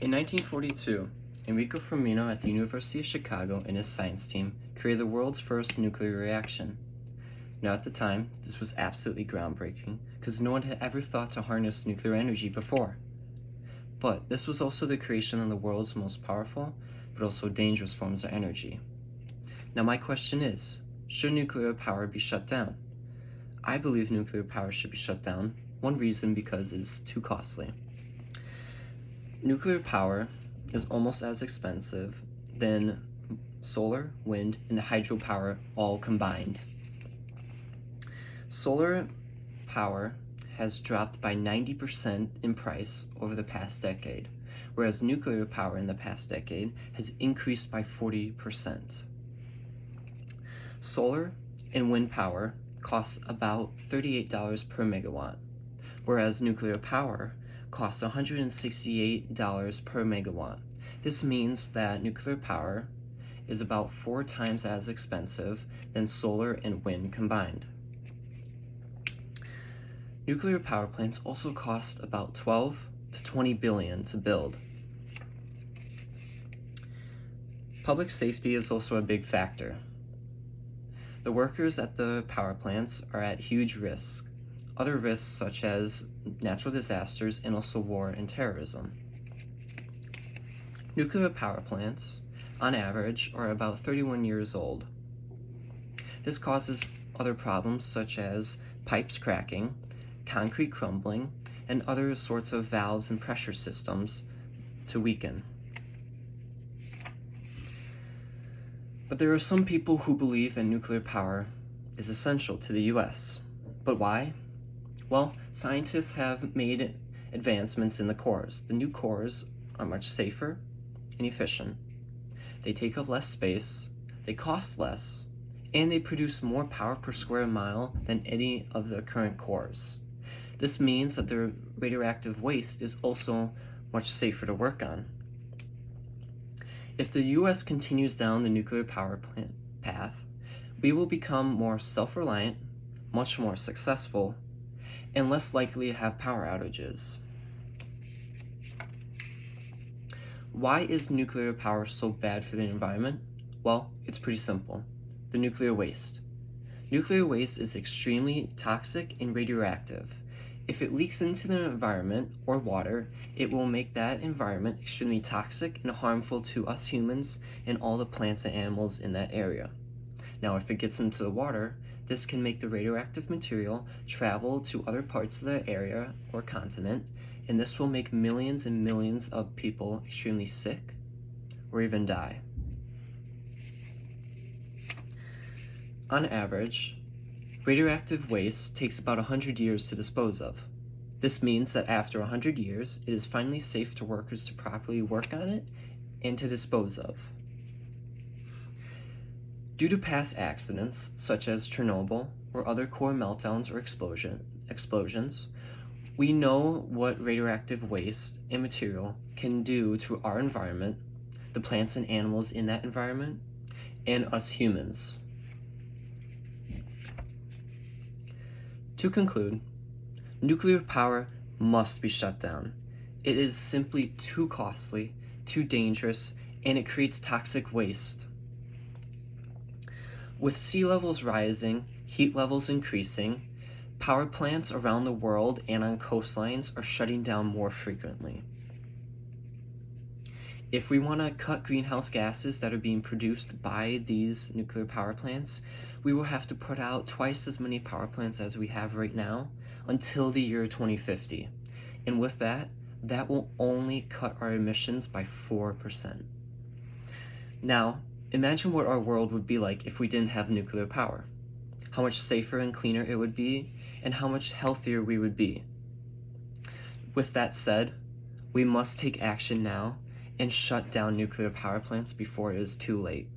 In 1942, Enrico Fermino at the University of Chicago and his science team created the world's first nuclear reaction. Now at the time, this was absolutely groundbreaking because no one had ever thought to harness nuclear energy before. But this was also the creation of the world's most powerful, but also dangerous forms of energy. Now my question is, should nuclear power be shut down? I believe nuclear power should be shut down. One reason because it's too costly. Nuclear power is almost as expensive than solar, wind, and hydropower all combined. Solar power has dropped by 90% in price over the past decade, whereas nuclear power in the past decade has increased by 40%. Solar and wind power costs about $38 per megawatt, whereas nuclear power costs $168 per megawatt. This means that nuclear power is about 4 times as expensive than solar and wind combined. Nuclear power plants also cost about 12 to 20 billion to build. Public safety is also a big factor. The workers at the power plants are at huge risk. Other risks such as natural disasters and also war and terrorism. Nuclear power plants, on average, are about 31 years old. This causes other problems such as pipes cracking, concrete crumbling, and other sorts of valves and pressure systems to weaken. But there are some people who believe that nuclear power is essential to the US. But why? Well, scientists have made advancements in the cores. The new cores are much safer and efficient. They take up less space, they cost less, and they produce more power per square mile than any of the current cores. This means that their radioactive waste is also much safer to work on. If the US continues down the nuclear power plant path, we will become more self-reliant, much more successful, and less likely to have power outages. Why is nuclear power so bad for the environment? Well, it's pretty simple. The nuclear waste. Nuclear waste is extremely toxic and radioactive. If it leaks into the environment or water, it will make that environment extremely toxic and harmful to us humans and all the plants and animals in that area. Now, if it gets into the water, this can make the radioactive material travel to other parts of the area or continent, and this will make millions and millions of people extremely sick or even die. On average, radioactive waste takes about 100 years to dispose of. This means that after 100 years, it is finally safe for workers to properly work on it and to dispose of. Due to past accidents, such as Chernobyl or other core meltdowns or explosions, we know what radioactive waste and material can do to our environment, the plants and animals in that environment, and us humans. To conclude, nuclear power must be shut down. It is simply too costly, too dangerous, and it creates toxic waste. With sea levels rising, heat levels increasing, power plants around the world and on coastlines are shutting down more frequently. If we want to cut greenhouse gases that are being produced by these nuclear power plants, we will have to put out twice as many power plants as we have right now until the year 2050. And with that will only cut our emissions by 4%. Now, imagine what our world would be like if we didn't have nuclear power. How much safer and cleaner it would be, and how much healthier we would be. With that said, we must take action now and shut down nuclear power plants before it is too late.